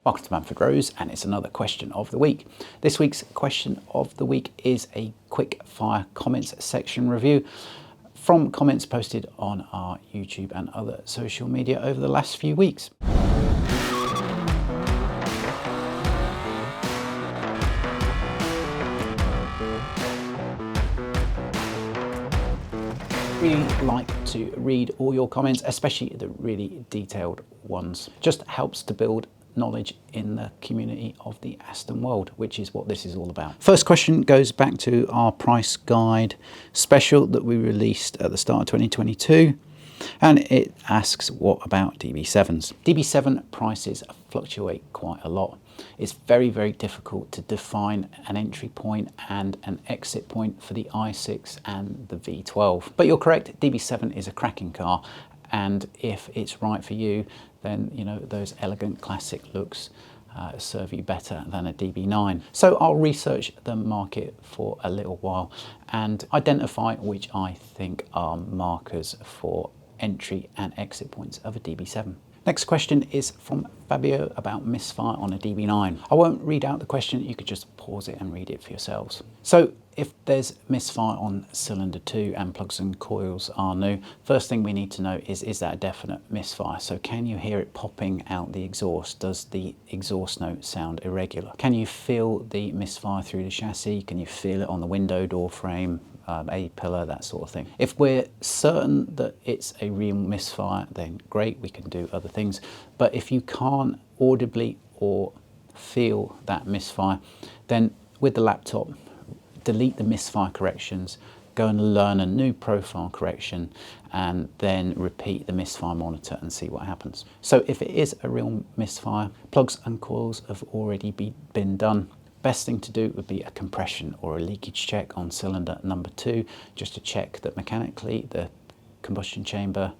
Welcome to Bamfordrose, and it's another question of the week. This week's question of the week is a quick fire comments section review from comments posted on our YouTube and other social media over the last few weeks. Really like to read all your comments, especially the really detailed ones. Just helps to build knowledge in the community of the Aston world, which is what this is all about. First question goes back to our price guide special that we released at the start of 2022, and it asks, what about DB7s? DB7 prices fluctuate quite a lot. It's very, very difficult to define an entry point and an exit point for the i6 and the V12. But you're correct, DB7 is a cracking car, and if it's right for you, then you know those elegant classic looks serve you better than a DB9. So I'll research the market for a little while and identify which I think are markers for entry and exit points of a DB7. Next question is from Fabio about misfire on a DB9. I won't read out the question, you could just pause it and read it for yourselves. So if there's misfire on cylinder 2 and plugs and coils are new, first thing we need to know is that a definite misfire? So can you hear it popping out the exhaust? Does the exhaust note sound irregular? Can you feel the misfire through the chassis? Can you feel it on the window, door frame, A-pillar, that sort of thing? If we're certain that it's a real misfire, then great, we can do other things. But if you can't audibly or feel that misfire, then with the laptop, delete the misfire corrections, go and learn a new profile correction, and then repeat the misfire monitor and see what happens. So if it is a real misfire, plugs and coils have already been done. Best thing to do would be a compression or a leakage check on cylinder number 2, just to check that mechanically the combustion chamber,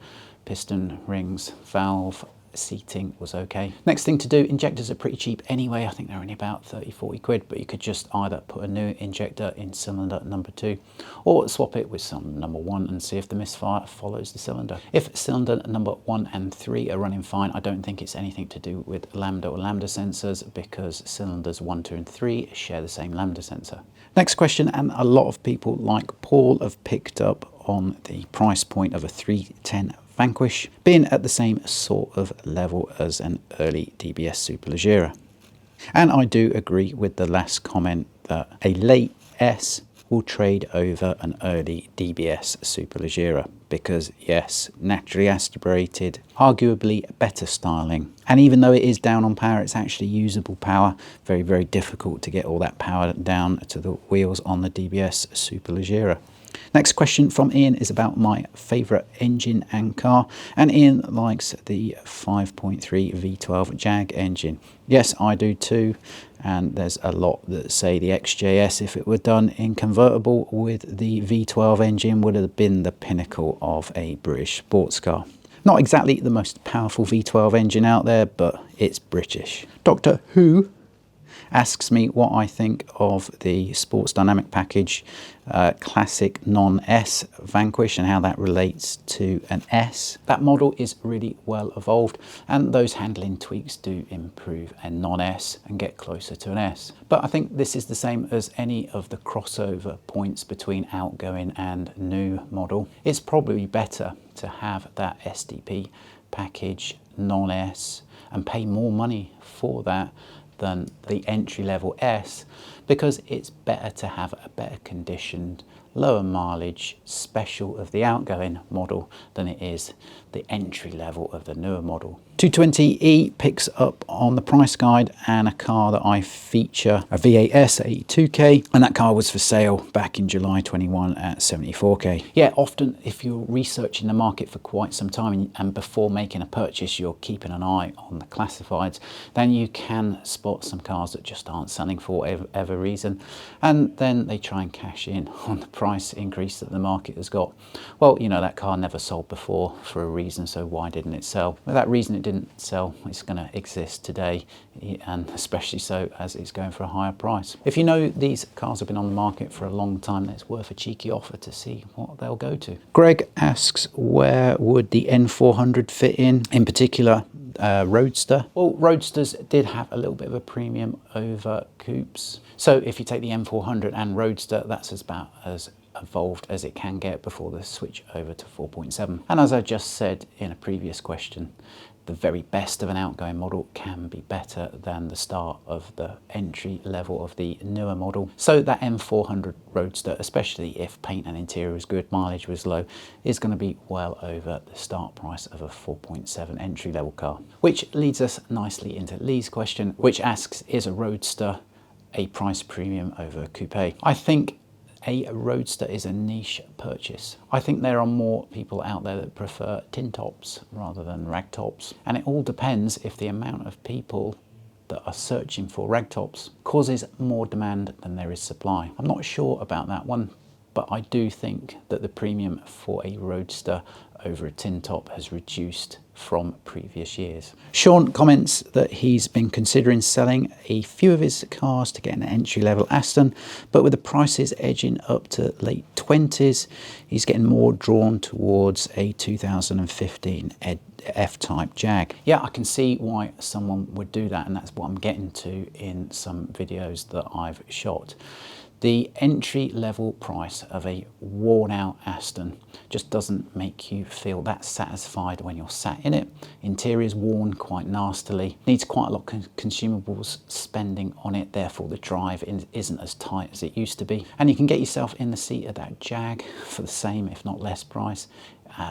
piston rings, valve, seating was okay. Next thing to do, injectors are pretty cheap anyway. I think they're only about 30-40 quid, but you could just either put a new injector in cylinder number 2 or swap it with cylinder number 1 and see if the misfire follows the cylinder. If cylinder number 1 and 3 are running fine, I don't think it's anything to do with lambda or lambda sensors, because cylinders 1, 2 and 3 share the same lambda sensor. Next question, and a lot of people like Paul have picked up on the price point of a 310 Vanquish being at the same sort of level as an early DBS Superleggera. And I do agree with the last comment that a late S will trade over an early DBS Superleggera, because yes, naturally aspirated, arguably better styling, and even though it is down on power, it's actually usable power. Very, very difficult to get all that power down to the wheels on the DBS Superleggera. Next question from Ian is about my favourite engine and car, and Ian likes the 5.3 V12 Jag engine. Yes, I do too, and there's a lot that say the XJS, if it were done in convertible with the V12 engine, would have been the pinnacle of a British sports car. Not exactly the most powerful V12 engine out there, but it's British. Doctor Who asks me what I think of the Sports Dynamic Package Classic Non-S Vanquish and how that relates to an S. That model is really well evolved, and those handling tweaks do improve a non-S and get closer to an S. But I think this is the same as any of the crossover points between outgoing and new model. It's probably better to have that SDP package non-S and pay more money for that than the entry-level S, because it's better to have a better conditioned, lower mileage special of the outgoing model than it is the entry level of the newer model. 220e picks up on the price guide and a car that I feature, a V8S 82k, and that car was for sale back in July 21 at 74k. Yeah, often if you're researching the market for quite some time and before making a purchase you're keeping an eye on the classifieds, then you can spot some cars that just aren't selling for whatever reason, and then they try and cash in on the price increase that the market has got. Well, you know, that car never sold before for a reason, so why didn't it sell? Well, that reason it didn't sell, it's going to exist today, and especially so as it's going for a higher price. If you know these cars have been on the market for a long time, then it's worth a cheeky offer to see what they'll go to. Greg asks, where would the N400 fit in? In particular, Roadster. Well, Roadsters did have a little bit of a premium over coupes. So if you take the M400 and Roadster, that's about as evolved as it can get before the switch over to 4.7. And as I just said in a previous question, the very best of an outgoing model can be better than the start of the entry level of the newer model. So that M400 Roadster, especially if paint and interior is good, mileage was low, is going to be well over the start price of a 4.7 entry level car. Which leads us nicely into Lee's question, which asks, is a Roadster a price premium over a coupe? I think a Roadster is a niche purchase. I think there are more people out there that prefer tin tops rather than rag tops. And it all depends if the amount of people that are searching for rag tops causes more demand than there is supply. I'm not sure about that one, but I do think that the premium for a Roadster over a tin top has reduced from previous years. Sean comments that he's been considering selling a few of his cars to get an entry-level Aston, but with the prices edging up to late 20s, he's getting more drawn towards a 2015 F-Type Jag. Yeah, I can see why someone would do that, and that's what I'm getting to in some videos that I've shot. The entry level price of a worn out Aston just doesn't make you feel that satisfied when you're sat in it. Interior's worn quite nastily, needs quite a lot of consumables spending on it, therefore the drive isn't as tight as it used to be. And you can get yourself in the seat of that Jag for the same, if not less price.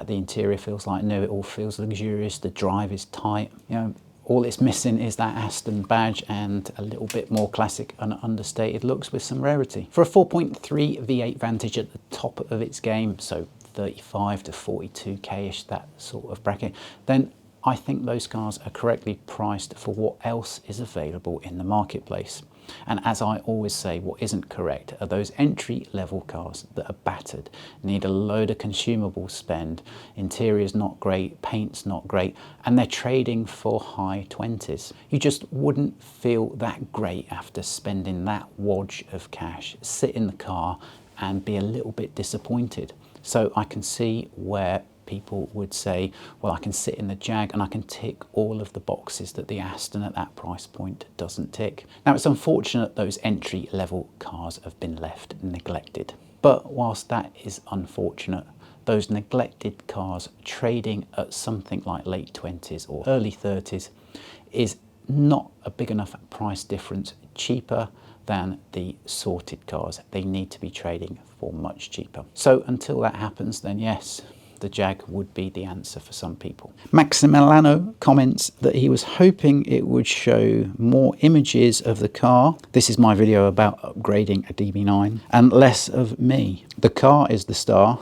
The interior feels like new, it all feels luxurious, the drive is tight, you know. All it's missing is that Aston badge and a little bit more classic and understated looks with some rarity. For a 4.3 V8 Vantage at the top of its game, so 35 to 42k-ish, that sort of bracket, then I think those cars are correctly priced for what else is available in the marketplace. And as I always say, what isn't correct are those entry-level cars that are battered, need a load of consumable spend, interior's not great, paint's not great, and they're trading for high 20s. You just wouldn't feel that great after spending that wodge of cash, sit in the car and be a little bit disappointed. So I can see where people would say, well, I can sit in the Jag and I can tick all of the boxes that the Aston at that price point doesn't tick. Now, it's unfortunate those entry level cars have been left neglected. But whilst that is unfortunate, those neglected cars trading at something like late 20s or early 30s is not a big enough price difference cheaper than the sorted cars. They need to be trading for much cheaper. So until that happens, then yes, the Jag would be the answer for some people. Maximiliano comments that he was hoping it would show more images of the car. This is my video about upgrading a DB9, and less of me. The car is the star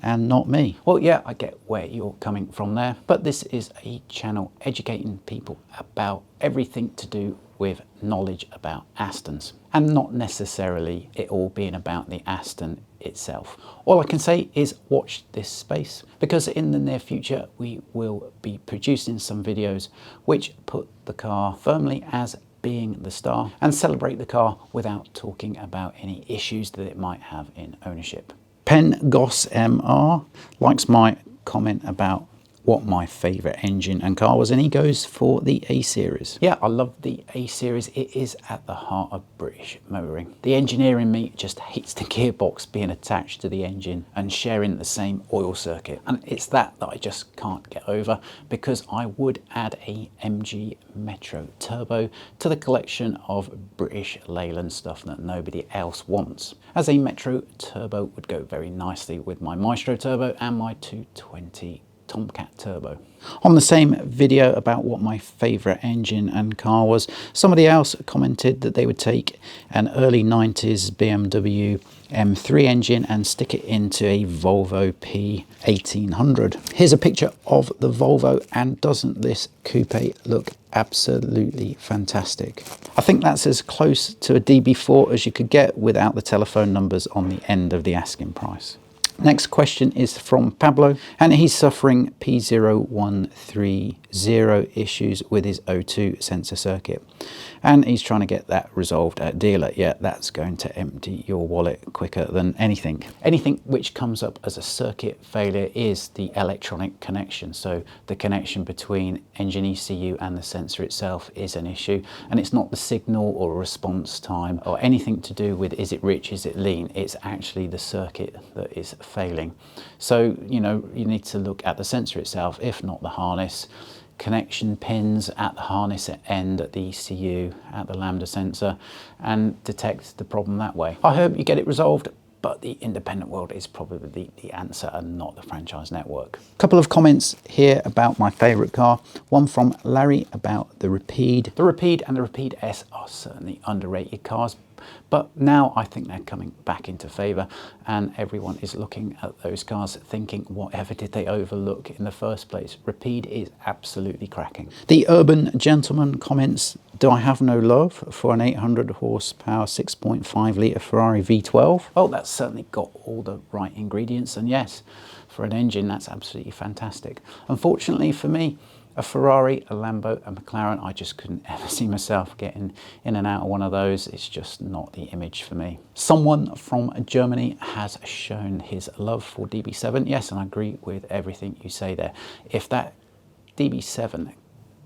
and not me. Well, yeah, I get where you're coming from there, but this is a channel educating people about everything to do with knowledge about Astons, and not necessarily it all being about the Aston itself. All I can say is watch this space, because in the near future we will be producing some videos which put the car firmly as being the star and celebrate the car without talking about any issues that it might have in ownership. Pen Goss MR likes my comment about what my favourite engine and car was, and he goes for the A-Series. Yeah, I love the A-Series. It is at the heart of British motoring. The engineer in me just hates the gearbox being attached to the engine and sharing the same oil circuit. And it's that I just can't get over, because I would add a MG Metro Turbo to the collection of British Leyland stuff that nobody else wants, as a Metro Turbo would go very nicely with my Maestro Turbo and my 220 Tomcat Turbo. On the same video about what my favourite engine and car was, somebody else commented that they would take an early 90s BMW M3 engine and stick it into a Volvo P1800. Here's a picture of the Volvo, and doesn't this coupe look absolutely fantastic? I think that's as close to a DB4 as you could get without the telephone numbers on the end of the asking price. Next question is from Pablo, and he's suffering P0130 zero issues with his O2 sensor circuit. And he's trying to get that resolved at dealer. Yeah, that's going to empty your wallet quicker than anything. Anything which comes up as a circuit failure is the electronic connection. So the connection between engine ECU and the sensor itself is an issue. And it's not the signal or response time or anything to do with is it rich, is it lean. It's actually the circuit that is failing. So, you know, you need to look at the sensor itself, if not the harness, connection pins at the harness end, at the ECU, at the lambda sensor, and detect the problem that way. I hope you get it resolved, but the independent world is probably the answer and not the franchise network. A couple of comments here about my favourite car. One from Larry about the Rapide. The Rapide and the Rapide S are certainly underrated cars, but now I think they're coming back into favour and everyone is looking at those cars thinking, whatever did they overlook in the first place? Rapide is absolutely cracking. The Urban Gentleman comments, do I have no love for an 800 horsepower 6.5 litre Ferrari V12? Well, that's certainly got all the right ingredients, and yes, for an engine that's absolutely fantastic. Unfortunately for me, a Ferrari, a Lambo, a McLaren, I just couldn't ever see myself getting in and out of one of those. It's just not the image for me. Someone from Germany has shown his love for DB7. Yes, and I agree with everything you say there. If that DB7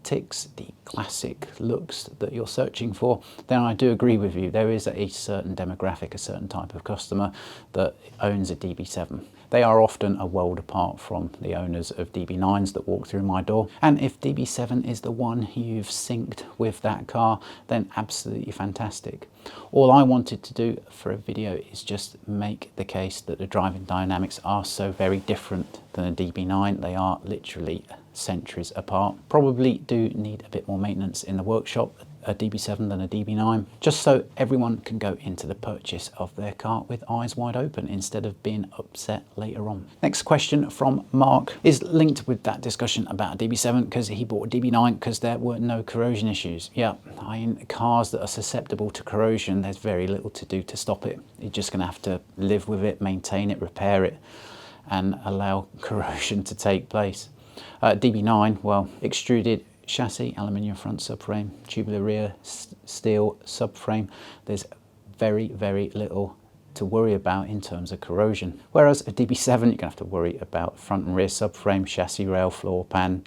ticks the classic looks that you're searching for, then I do agree with you. There is a certain demographic, a certain type of customer that owns a DB7. They are often a world apart from the owners of DB9s that walk through my door. And if DB7 is the one you've synced with that car, then absolutely fantastic. All I wanted to do for a video is just make the case that the driving dynamics are so very different than a DB9. They are literally centuries apart. Probably do need a bit more maintenance in the workshop, a DB7 than a DB9, just so everyone can go into the purchase of their car with eyes wide open instead of being upset later on. Next question from Mark is linked with that discussion about a DB7 because he bought a DB9 because there were no corrosion issues. Yeah, in cars that are susceptible to corrosion, there's very little to do to stop it. You're just going to have to live with it, maintain it, repair it, and allow corrosion to take place. DB9, well, extruded chassis, aluminium front subframe, tubular rear, steel subframe. There's very, very little to worry about in terms of corrosion. Whereas a DB7, you're going to have to worry about front and rear subframe, chassis rail, floor pan,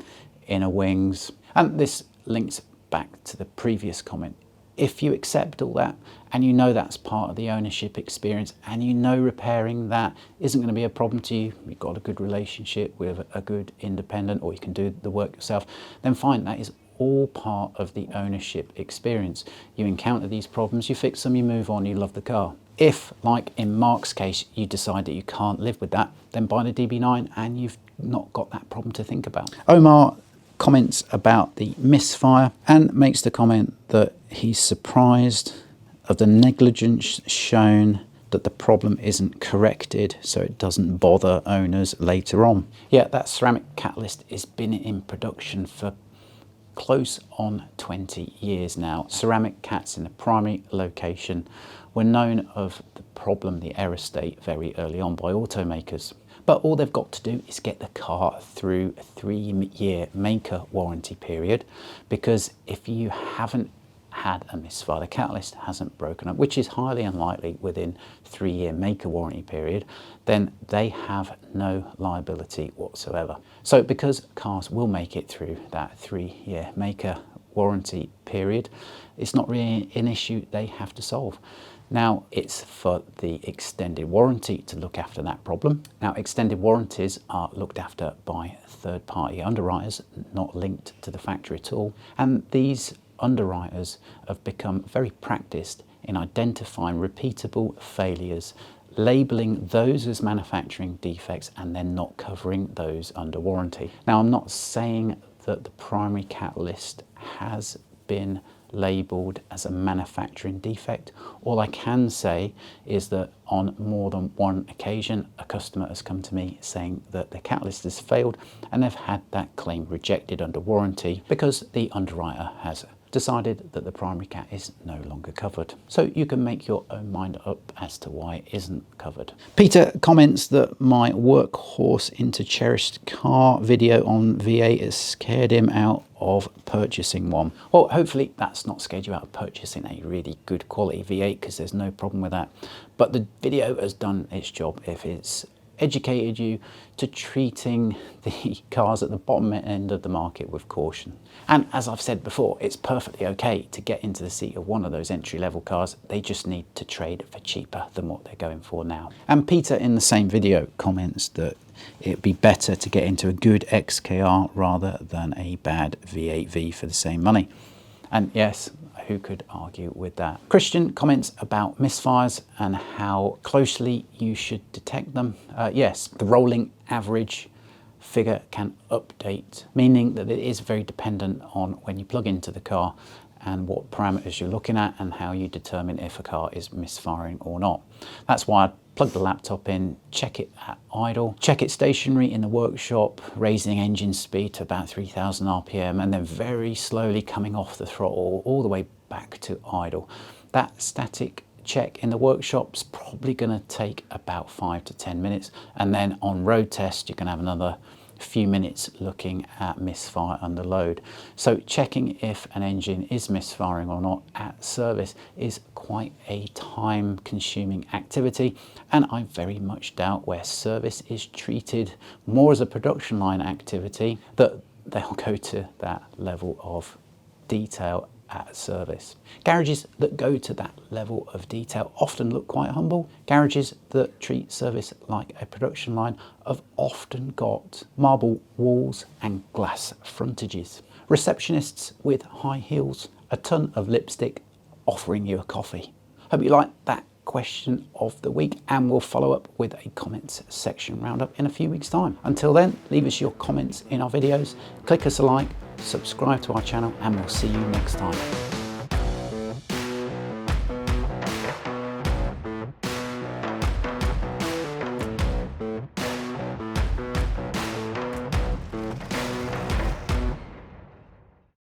inner wings. And this links back to the previous comment. If you accept all that and you know that's part of the ownership experience and you know repairing that isn't going to be a problem to you, you've got a good relationship with a good independent, or you can do the work yourself, then fine, that is all part of the ownership experience. You encounter these problems, you fix them, you move on, you love the car. If, like in Mark's case, you decide that you can't live with that, then buy the DB9 and you've not got that problem to think about. Omar comments about the misfire and makes the comment that he's surprised of the negligence shown, that the problem isn't corrected so it doesn't bother owners later on. Yeah, that ceramic catalyst has been in production for close on 20 years now. Ceramic cats in the primary location were known of the problem, the error state, very early on by automakers. But all they've got to do is get the car through a 3-year maker warranty period, because if you haven't had a misfire, the catalyst hasn't broken up, which is highly unlikely within 3-year maker warranty period, then they have no liability whatsoever. So because cars will make it through that 3-year maker warranty period, it's not really an issue they have to solve. Now it's for the extended warranty to look after that problem. Now extended warranties are looked after by third-party underwriters, not linked to the factory at all. And these underwriters have become very practiced in identifying repeatable failures, labelling those as manufacturing defects and then not covering those under warranty. Now I'm not saying that the primary catalyst has been labelled as a manufacturing defect. All I can say is that on more than one occasion a customer has come to me saying that the catalyst has failed and they've had that claim rejected under warranty because the underwriter has decided that the primary cat is no longer covered. So you can make your own mind up as to why it isn't covered. Peter comments that my workhorse into cherished car video on V8 has scared him out of purchasing one. Well, hopefully that's not scared you out of purchasing a really good quality V8, because there's no problem with that. But the video has done its job if it's educated you to treating the cars at the bottom end of the market with caution. And as I've said before, it's perfectly okay to get into the seat of one of those entry-level cars. They just need to trade for cheaper than what they're going for now. And Peter in the same video comments that it'd be better to get into a good XKR rather than a bad V8V for the same money. And yes, who could argue with that? Christian comments about misfires and how closely you should detect them. Yes, the rolling average figure can update, meaning that it is very dependent on when you plug into the car and what parameters you're looking at and how you determine if a car is misfiring or not. That's why I plug the laptop in, check it at idle, check it stationary in the workshop, raising engine speed to about 3000 RPM, and then very slowly coming off the throttle all the way back to idle. That static check in the workshop's probably going to take about 5 to 10 minutes, and then on road test you can have another few minutes looking at misfire under load. So checking if an engine is misfiring or not at service is quite a time consuming activity, and I very much doubt where service is treated more as a production line activity that they'll go to that level of detail at service. Garages that go to that level of detail often look quite humble. Garages that treat service like a production line have often got marble walls and glass frontages. Receptionists with high heels, a ton of lipstick, offering you a coffee. Hope you liked that question of the week, and we'll follow up with a comments section roundup in a few weeks' time. Until then, leave us your comments in our videos, click us a like, subscribe to our channel, and we'll see you next time.